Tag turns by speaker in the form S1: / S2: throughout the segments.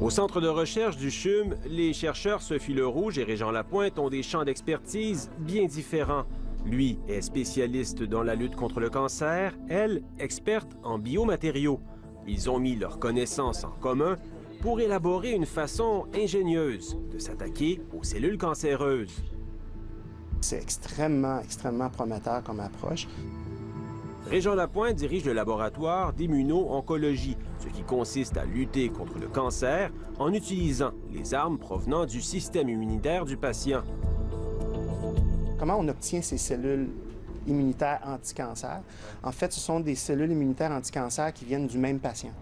S1: Au centre de recherche du CHUM, les chercheurs Sophie Lerouge et Régent Lapointe ont des champs d'expertise bien différents. Lui est spécialiste dans la lutte contre le cancer, elle, experte en biomatériaux. Ils ont mis leurs connaissances en commun pour élaborer une façon ingénieuse de s'attaquer aux cellules cancéreuses.
S2: C'est extrêmement prometteur comme approche.
S1: Régent Lapointe dirige le laboratoire d'immuno-oncologie, ce qui consiste à lutter contre le cancer en utilisant les armes provenant du système immunitaire du patient.
S2: Comment on obtient ces cellules immunitaires anti-cancer? En fait, ce sont des cellules immunitaires anti-cancer qui viennent du même patient.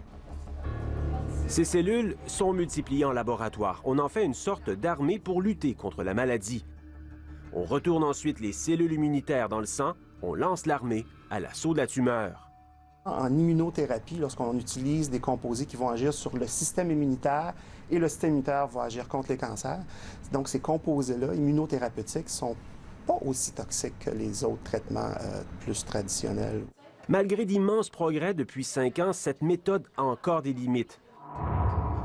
S1: Ces cellules sont multipliées en laboratoire. On en fait une sorte d'armée pour lutter contre la maladie. On retourne ensuite les cellules immunitaires dans le sang, on lance l'armée à l'assaut de la tumeur.
S2: En immunothérapie, lorsqu'on utilise des composés qui vont agir sur le système immunitaire et le système immunitaire va agir contre les cancers, donc ces composés-là, immunothérapeutiques, sont pas aussi toxiques que les autres traitements plus traditionnels.
S1: Malgré d'immenses progrès depuis 5 ans, cette méthode a encore des limites.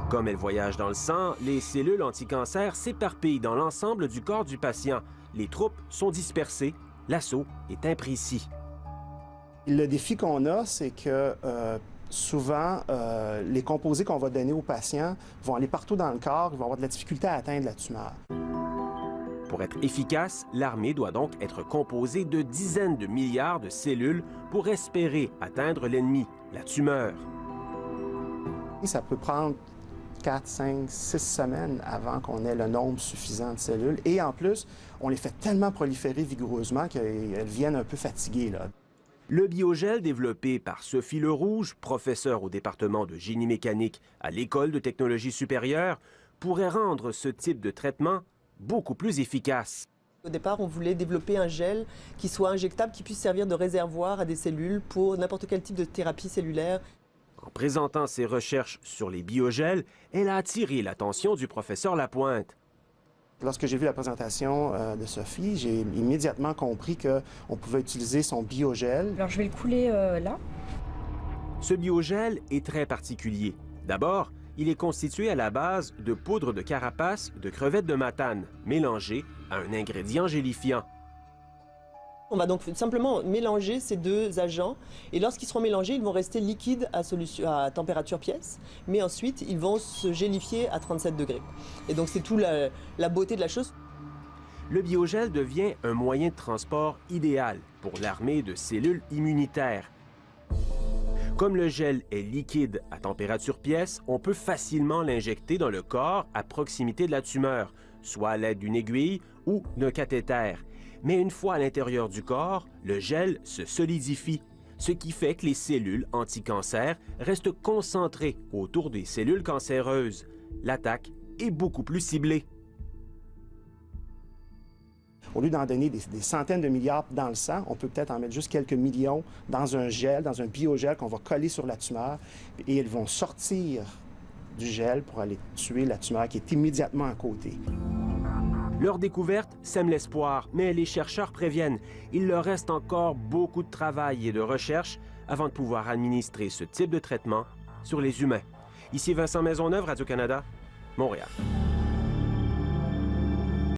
S1: Comme elle voyage dans le sang, les cellules anti-cancer s'éparpillent dans l'ensemble du corps du patient. Les troupes sont dispersées, l'assaut est imprécis.
S2: Le défi qu'on a, c'est que souvent, les composés qu'on va donner aux patients vont aller partout dans le corps, ils vont avoir de la difficulté à atteindre la tumeur.
S1: Pour être efficace, l'armée doit donc être composée de dizaines de milliards de cellules pour espérer atteindre l'ennemi, la tumeur.
S2: Et ça peut prendre 4, 5, 6 semaines avant qu'on ait le nombre suffisant de cellules. Et en plus, on les fait tellement proliférer vigoureusement qu'elles viennent un peu fatiguées, là.
S1: Le biogel développé par Sophie Lerouge, professeure au département de génie mécanique à l'École de technologie supérieure, pourrait rendre ce type de traitement beaucoup plus efficace.
S3: Au départ, on voulait développer un gel qui soit injectable, qui puisse servir de réservoir à des cellules pour n'importe quel type de thérapie cellulaire.
S1: En présentant ses recherches sur les biogels, elle a attiré l'attention du professeur Lapointe.
S2: Lorsque j'ai vu la présentation de Sophie, j'ai immédiatement compris qu'on pouvait utiliser son biogel.
S4: Alors, je vais le couler là.
S1: Ce biogel est très particulier. D'abord, il est constitué à la base de poudre de carapace de crevettes de Matane, mélangée à un ingrédient gélifiant.
S3: On va donc simplement mélanger ces deux agents et lorsqu'ils seront mélangés, ils vont rester liquides à température pièce, mais ensuite ils vont se gélifier à 37 degrés. Et donc c'est tout la beauté de la chose.
S1: Le biogel devient un moyen de transport idéal pour l'armée de cellules immunitaires. Comme le gel est liquide à température pièce, on peut facilement l'injecter dans le corps à proximité de la tumeur, soit à l'aide d'une aiguille ou d'un cathéter. Mais une fois à l'intérieur du corps, le gel se solidifie, ce qui fait que les cellules anti-cancer restent concentrées autour des cellules cancéreuses. L'attaque est beaucoup plus ciblée.
S2: Au lieu d'en donner des centaines de milliards dans le sang, on peut peut-être en mettre juste quelques millions dans un gel, dans un biogel qu'on va coller sur la tumeur, et ils vont sortir du gel pour aller tuer la tumeur qui est immédiatement à côté.
S1: Leur découverte sème l'espoir, mais les chercheurs préviennent, il leur reste encore beaucoup de travail et de recherche avant de pouvoir administrer ce type de traitement sur les humains. Ici Vincent Maisonneuve, Radio-Canada, Montréal.